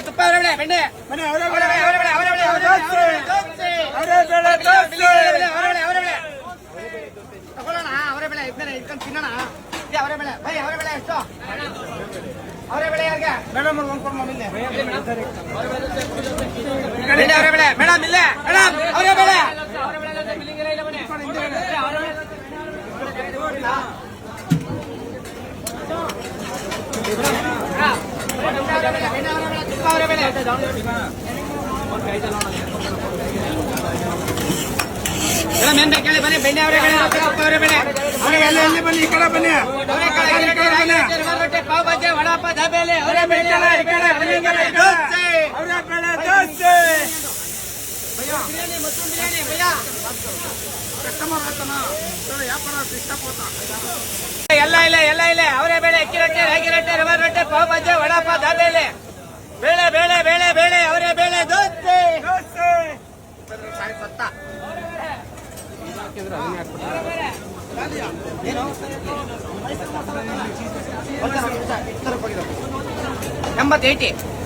ತುಪ್ಪ ಅವರೇ ಬೆಳೆ ಬೆಂಡೆ ತಗೊಳ್ಳೋಣ ಅವರೇ ಬೆಳೆ ಇದ್ದರೆ ಇಟ್ಕೊಂಡು ತಿನ್ನೋಣ ಅವರೇ ಬೆಳೆ ಬೈ ಅವರೇ ಬೆಳೆ ಎಷ್ಟು ಅವರೇ ಬೆಳೆ ಯಾರಿಗೆ ಮೇಡಮ್ ಅವರೇ ಬೆಳೆ ಮೇಡಮ್ ಇಲ್ಲ ಮೇಡಮ್ ಅವರೇ ಬೆಳೆ ಮೇನ್ ಕೇಳಿ ಬನ್ನಿ ಬೆಣ್ಣೆ ಅವರೇ ಬೆಳೆ ಅವರೇ ಬೆಳೆ ಎಲ್ಲಿ ಬನ್ನಿ ಈ ಕಡೆ ಬನ್ನಿ ಪಾವ್ ಭಾಜಿ ವಡಾಪ ದಾಬೇಲೆ ಅವರೇ ಬೆಳೆ ಅವರೇ ಬೆಳೆ ದೋಸೆ ಬಿರಿಯಾನಿ ಮತ್ತೊಂದು ಬಿರಿಯಾನಿ ಭಯ್ಯ ಕಸ್ಟಮರ್ ಆತನ ವ್ಯಾಪಾರ ಇಷ್ಟಪಡ್ತ ಎಲ್ಲ ಇಲ್ಲ ಅವರೇ ಬೆಳೆ ಅಕ್ಕಿ ರೊಟ್ಟೆ ರಾಗಿ ರೊಟ್ಟೆ ರವೆ ರೊಟ್ಟೆ ಪಾವ್ ಭಾಜಿ ವಡಾಪ ದಾಬೇಲೆ ಬೇಳೆ ಬೇಳೆ ಬೇಳೆ ಬೇಳೆ ಅವರೇ ಬೇಳೆ ದೋಸೆ ಸತ್ತ 80